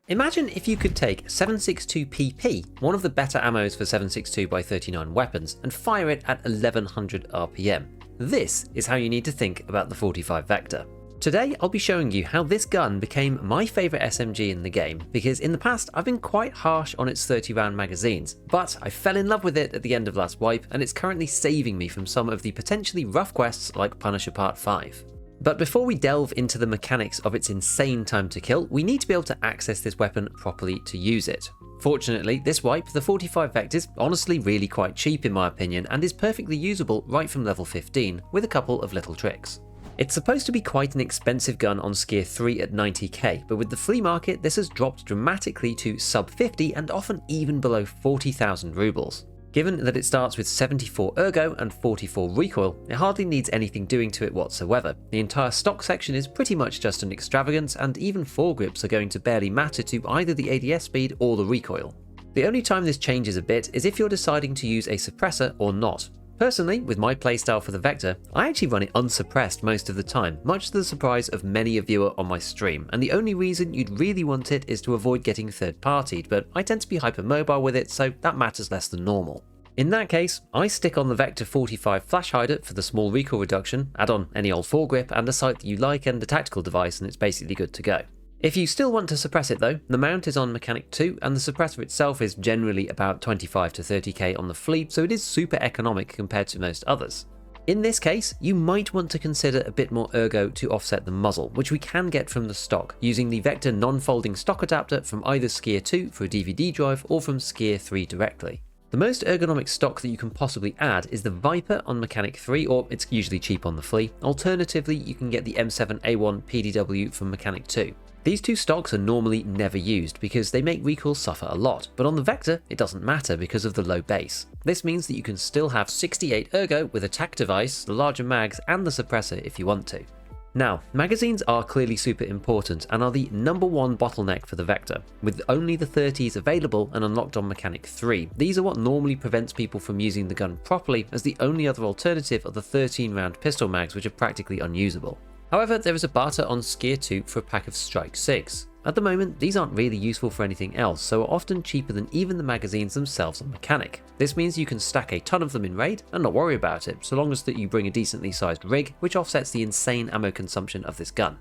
Imagine if you could take 7.62 PP, one of the better ammos for 7.62x39 weapons, and fire it at 1100 RPM. This is how you need to think about the 45 Vector. Today I'll be showing you how this gun became my favourite SMG in the game, because in the past I've been quite harsh on its 30 round magazines, but I fell in love with it at the end of last wipe and it's currently saving me from some of the potentially rough quests like Punisher Part 5. But before we delve into the mechanics of its insane time to kill, we need to be able to access this weapon properly to use it. Fortunately, this wipe, the 45 Vector, is honestly really quite cheap in my opinion and is perfectly usable right from level 15, with a couple of little tricks. It's supposed to be quite an expensive gun on Skier 3 at 90k, but with the flea market this has dropped dramatically to sub 50 and often even below 40,000 rubles. Given that it starts with 74 ergo and 44 recoil, it hardly needs anything doing to it whatsoever. The entire stock section is pretty much just an extravagance, and even foregrips are going to barely matter to either the ADS speed or the recoil. The only time this changes a bit is if you're deciding to use a suppressor or not. Personally, with my playstyle for the Vector, I actually run it unsuppressed most of the time, much to the surprise of many a viewer on my stream, and the only reason you'd really want it is to avoid getting third-partied, but I tend to be hypermobile with it, so that matters less than normal. In that case, I stick on the Vector 45 flash hider for the small recoil reduction, add on any old foregrip and a sight that you like and a tactical device, and it's basically good to go. If you still want to suppress it though, the mount is on mechanic 2 and the suppressor itself is generally about 25 to 30k on the flea, so it is super economic compared to most others. In this case, you might want to consider a bit more ergo to offset the muzzle, which we can get from the stock, using the Vector non-folding stock adapter from either Skier 2 for a DVD drive or from Skier 3 directly. The most ergonomic stock that you can possibly add is the Viper on Mechanic 3, or it's usually cheap on the flea. Alternatively, you can get the M7A1 PDW from Mechanic 2. These two stocks are normally never used because they make recoil suffer a lot, but on the Vector it doesn't matter because of the low base. This means that you can still have 68 ergo with a tac device, the larger mags and the suppressor if you want to. Now, magazines are clearly super important and are the #1 bottleneck for the Vector. With only the 30s available and unlocked on Mechanic 3, these are what normally prevents people from using the gun properly, as the only other alternative are the 13 round pistol mags, which are practically unusable. However, there is a barter on Skier 2 for a pack of Strike 6. At the moment, these aren't really useful for anything else, so are often cheaper than even the magazines themselves on Mechanic. This means you can stack a ton of them in raid and not worry about it, so long as that you bring a decently sized rig, which offsets the insane ammo consumption of this gun.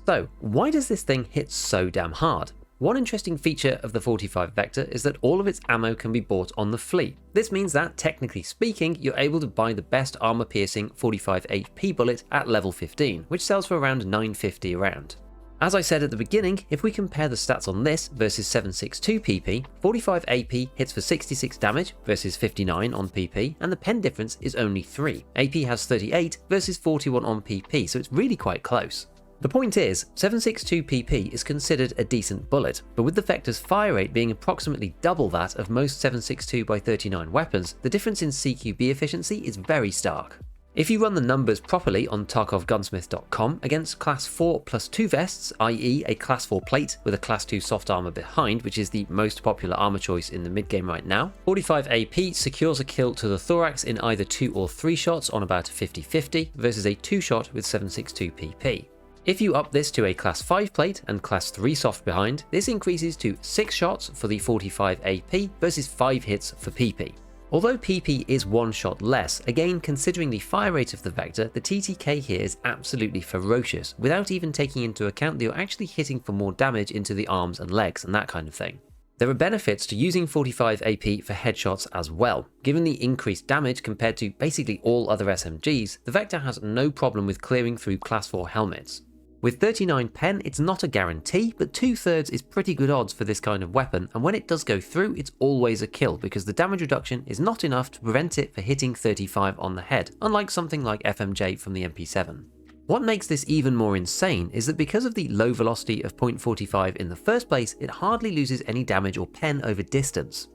So, why does this thing hit so damn hard? One interesting feature of the 45 Vector is that all of its ammo can be bought on the flea. This means that, technically speaking, you're able to buy the best armor-piercing 45 HP bullet at level 15, which sells for around 950 a round. As I said at the beginning, if we compare the stats on this versus 7.62 PP, 45 AP hits for 66 damage versus 59 on PP, and the pen difference is only 3. AP has 38 versus 41 on PP, so it's really quite close. The point is, 7.62 PP is considered a decent bullet, but with the Vector's fire rate being approximately double that of most 7.62x39 weapons, the difference in CQB efficiency is very stark. If you run the numbers properly on TarkovGunsmith.com against Class 4 plus 2 vests, i.e. a Class 4 plate with a Class 2 soft armor behind, which is the most popular armor choice in the mid-game right now, 45 AP secures a kill to the thorax in either 2 or 3 shots on about a 50-50 versus a 2 shot with 7.62 PP. If you up this to a Class 5 plate and Class 3 soft behind, this increases to 6 shots for the 45 AP versus 5 hits for PP. Although PP is 1 shot less, again considering the fire rate of the Vector, the TTK here is absolutely ferocious, without even taking into account that you're actually hitting for more damage into the arms and legs and that kind of thing. There are benefits to using 45 AP for headshots as well. Given the increased damage compared to basically all other SMGs, the Vector has no problem with clearing through Class 4 helmets. With 39 pen, it's not a guarantee, but 2/3 is pretty good odds for this kind of weapon, and when it does go through, it's always a kill because the damage reduction is not enough to prevent it from hitting 35 on the head, unlike something like FMJ from the MP7. What makes this even more insane is that because of the low velocity of .45 in the first place, it hardly loses any damage or pen over distance.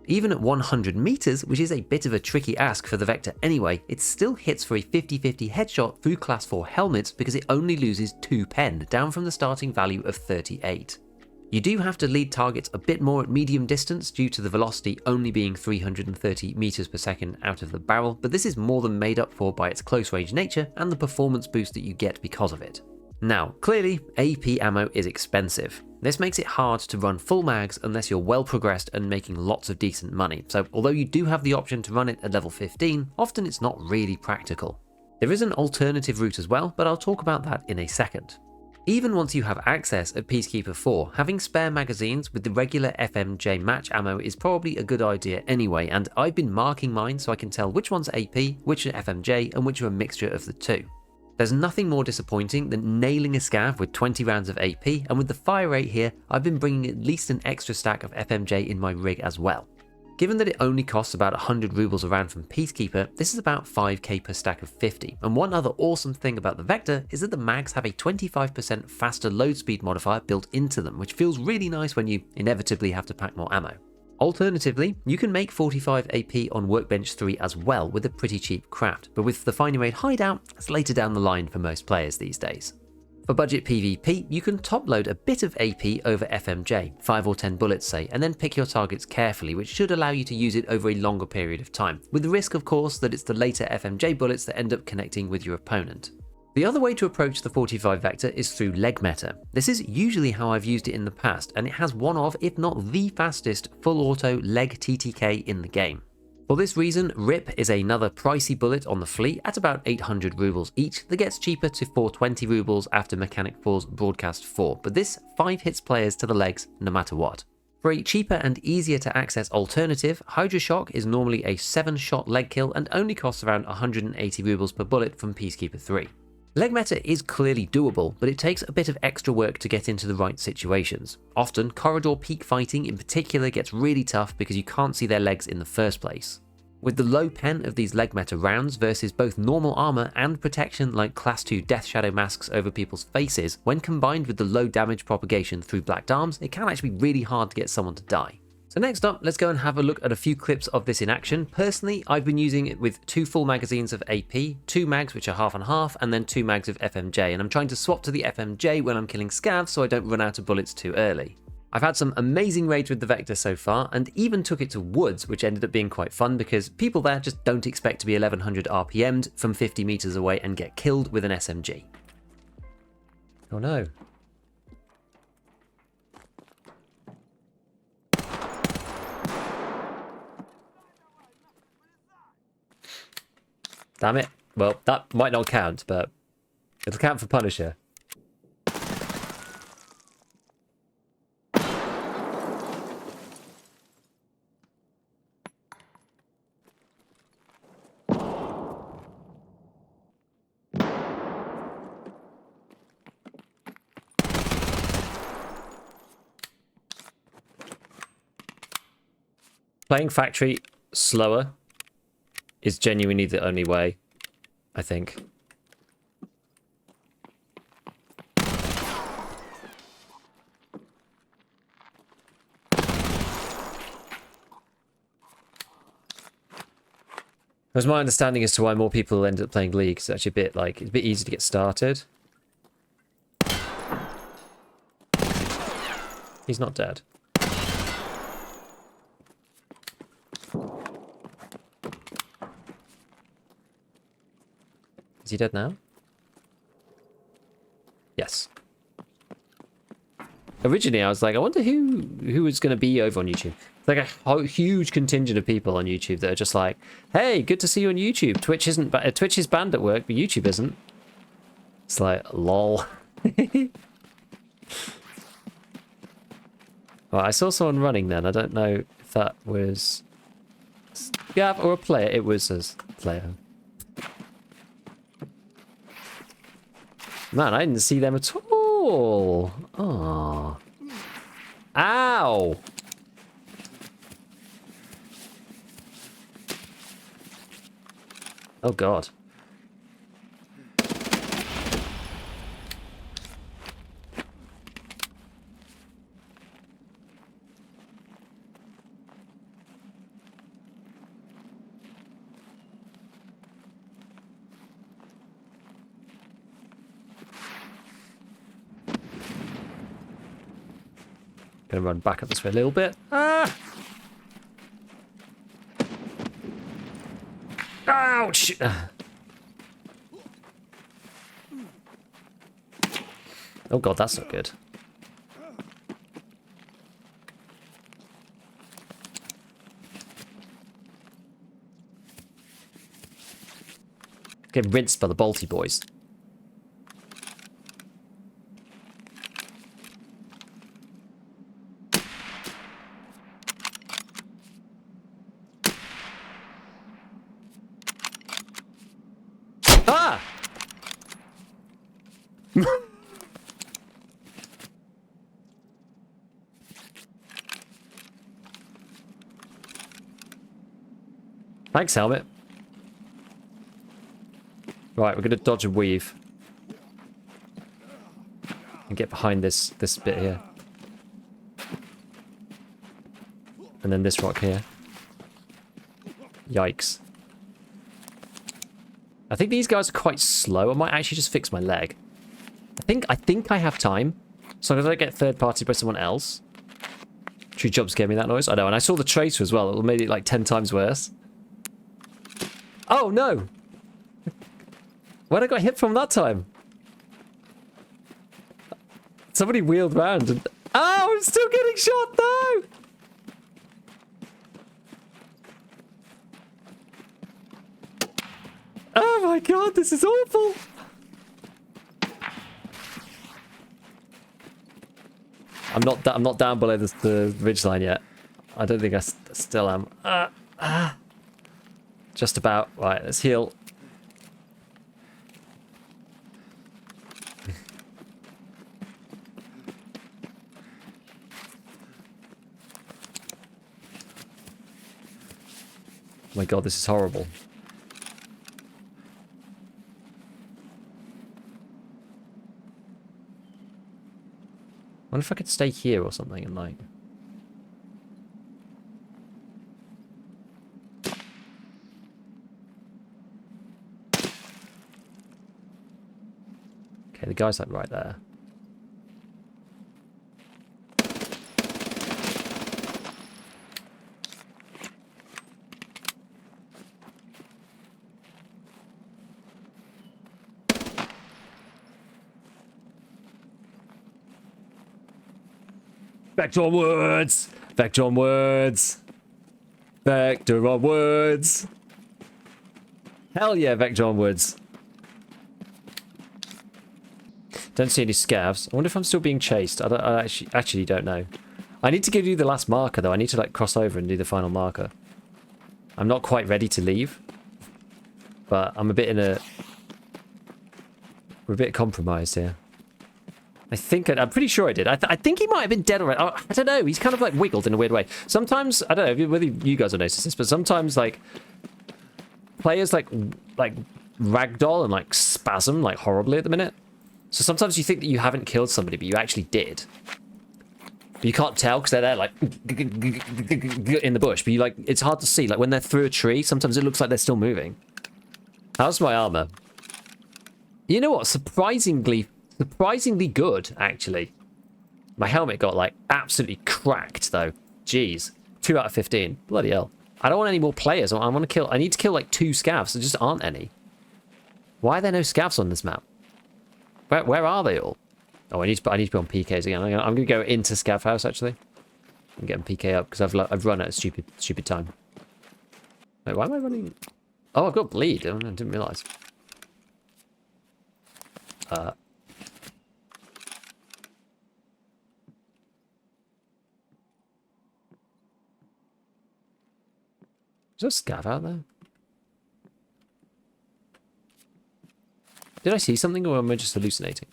Even at 100 meters, which is a bit of a tricky ask for the Vector anyway, it still hits for a 50-50 headshot through Class 4 helmets because it only loses 2 pen, down from the starting value of 38. You do have to lead targets a bit more at medium distance due to the velocity only being 330 meters per second out of the barrel, but this is more than made up for by its close range nature and the performance boost that you get because of it. Now, clearly, AP ammo is expensive. This makes it hard to run full mags unless you're well progressed and making lots of decent money, so although you do have the option to run it at level 15, often it's not really practical. There is an alternative route as well, but I'll talk about that in a second. Even once you have access at Peacekeeper 4, having spare magazines with the regular FMJ match ammo is probably a good idea anyway, and I've been marking mine so I can tell which one's AP, which are FMJ, and which are a mixture of the two. There's nothing more disappointing than nailing a scav with 20 rounds of AP, and with the fire rate here, I've been bringing at least an extra stack of FMJ in my rig as well. Given that it only costs about 100 rubles a round from Peacekeeper, this is about 5k per stack of 50, and one other awesome thing about the Vector is that the mags have a 25% faster load speed modifier built into them, which feels really nice when you inevitably have to pack more ammo. Alternatively, you can make 45 AP on Workbench 3 as well with a pretty cheap craft, but with the Finding Raid hideout, it's later down the line for most players these days. For budget PvP, you can top load a bit of AP over FMJ, 5 or 10 bullets say, and then pick your targets carefully, which should allow you to use it over a longer period of time, with the risk of course that it's the later FMJ bullets that end up connecting with your opponent. The other way to approach the 45 Vector is through leg meta. This is usually how I've used it in the past, and it has one of, if not the fastest, full auto leg TTK in the game. For this reason, RIP is another pricey bullet on the fleet at about 800 rubles each that gets cheaper to 420 rubles after Mechanic 4's Broadcast 4, but this 5 hits players to the legs no matter what. For a cheaper and easier to access alternative, Hydra Shock is normally a 7-shot leg kill and only costs around 180 rubles per bullet from Peacekeeper 3. Leg meta is clearly doable, but it takes a bit of extra work to get into the right situations. Often, corridor peak fighting in particular gets really tough because you can't see their legs in the first place. With the low pen of these leg meta rounds versus both normal armor and protection like class 2 Death Shadow masks over people's faces, when combined with the low damage propagation through black arms, it can actually be really hard to get someone to die. So next up, let's go and have a look at a few clips of this in action. Personally, I've been using it with 2 full magazines of AP, 2 mags which are half and half, and then 2 mags of FMJ, and I'm trying to swap to the FMJ when I'm killing scavs so I don't run out of bullets too early. I've had some amazing raids with the Vector so far, and even took it to woods, which ended up being quite fun because people there just don't expect to be 1100 RPM'd from 50 meters away and get killed with an SMG. Oh no. Damn it. Well, that might not count, but it'll count for Punisher. Playing Factory slower is genuinely the only way, I think. As my understanding as to why more people end up playing League, it's actually it's a bit easy to get started. He's not dead. Is he dead now? Yes. Originally, I was like, I wonder who is going to be over on YouTube. It's like a huge contingent of people on YouTube that are just like, hey, good to see you on YouTube. Twitch is banned at work, but YouTube isn't. It's like, lol. Well, I saw someone running then. I don't know if that was Scav or a player. It was a player. Man, I didn't see them at all. Oh. Ow. Oh, God. Gonna run back up this way a little bit. Ah! Ouch! Oh god, that's not good. Get rinsed by the Balti boys. Ah! Thanks, helmet. Right, we're gonna dodge and weave. And get behind this bit here. And then this rock here. Yikes. I think these guys are quite slow. I might actually just fix my leg. I think I have time. So long as I don't get third party by someone else. True jump scared me, that noise. I know, and I saw the tracer as well. It made it like 10 times worse. Oh no! Where'd I got hit from that time? Somebody wheeled round and... Oh, I'm still getting shot, no! Oh my god, this is awful! I'm not down below the ridgeline yet. I don't think I still am. Just about. Right, let's heal. Oh my god, this is horrible. I wonder if I could stay here or something and like... Okay, the guy's like right there. Vector onwards! Vector onwards! Vector onwards! Hell yeah, vector onwards! Don't see any scavs. I wonder if I'm still being chased. I actually don't know. I need to give you the last marker though. I need to like cross over and do the final marker. I'm not quite ready to leave. But I'm a bit in a... We're a bit compromised here. I'm pretty sure I did. I think he might have been dead already. I don't know. He's kind of like wiggled in a weird way. Sometimes, I don't know whether you guys have noticed this, but sometimes like players like ragdoll and like spasm like horribly at the minute. So sometimes you think that you haven't killed somebody, but you actually did. But you can't tell because they're there like in the bush. But you like, it's hard to see. Like when they're through a tree, sometimes it looks like they're still moving. How's my armor? You know what? Surprisingly good, actually. My helmet got, like, absolutely cracked, though. Jeez. 2 out of 15. Bloody hell. I don't want any more players. I need to kill, like, 2 scavs. There just aren't any. Why are there no scavs on this map? Where are they all? Oh, I need to be on PKs again. I'm going to go into scav house, actually. And get them PK up, because I've run at a stupid time. Wait, why am I running? Oh, I've got bleed. I didn't realise. Is there a scav out there? Did I see something or am I just hallucinating?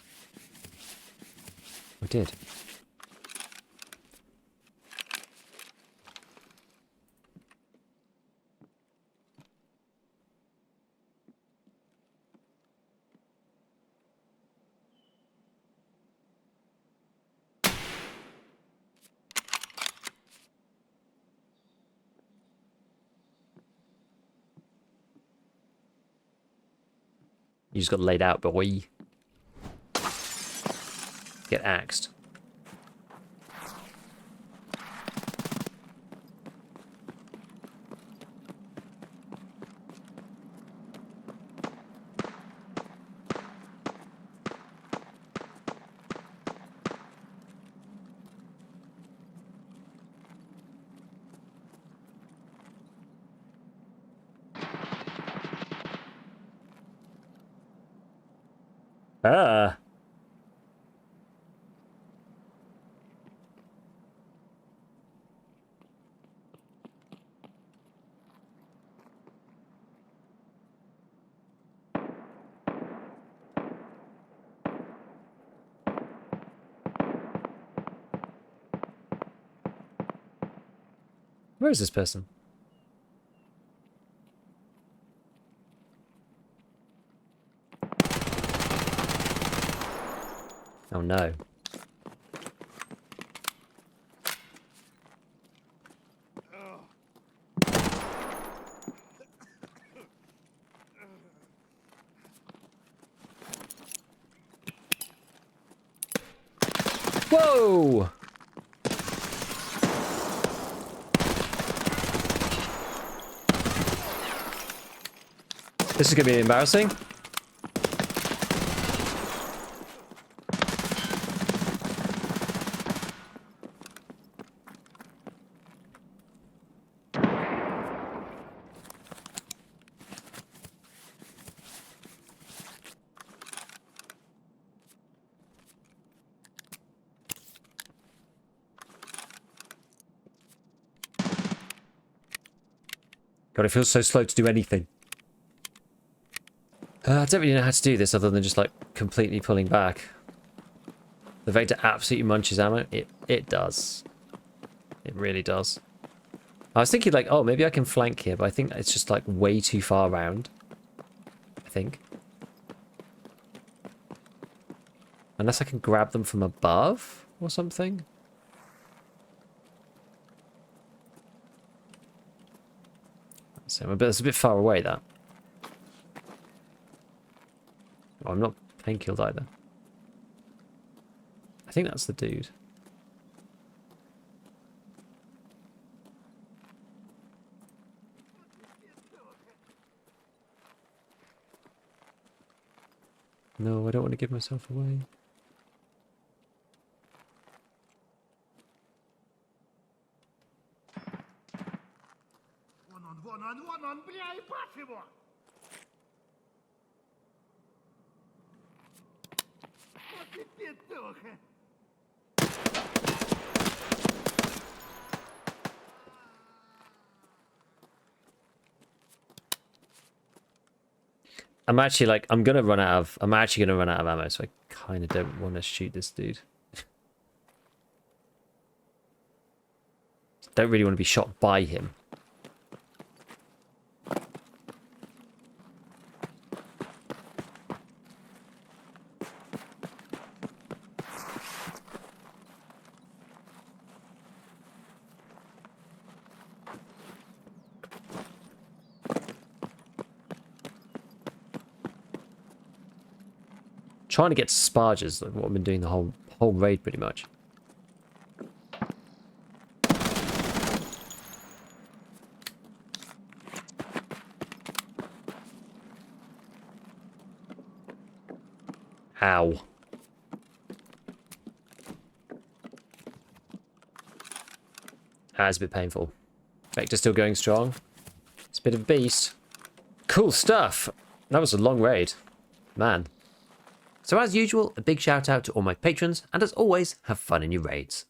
I did. You just got laid out, boy. Get axed. Ah. Where is this person? Oh no. Whoa! This is going to be embarrassing. God, it feels so slow to do anything. I don't really know how to do this other than just like completely pulling back. The Vector absolutely munches ammo. It does. It really does. I was thinking like, oh, maybe I can flank here, but I think it's just like way too far around. I think. Unless I can grab them from above or something. So it's a bit far away, that. Oh, I'm not pain killed either. I think that's the dude. No, I don't want to give myself away. Вон он, бля, ебать его! Вот ты петуха! I'm actually like, I'm actually gonna run out of ammo, so I kind of don't want to shoot this dude. Don't really want to be shot by him. Trying to get to sparges, like what I've been doing the whole raid pretty much. Ow. That's a bit painful. Vector still going strong. It's a bit of a beast. Cool stuff. That was a long raid. Man. So as usual, a big shout out to all my patrons, and as always, have fun in your raids.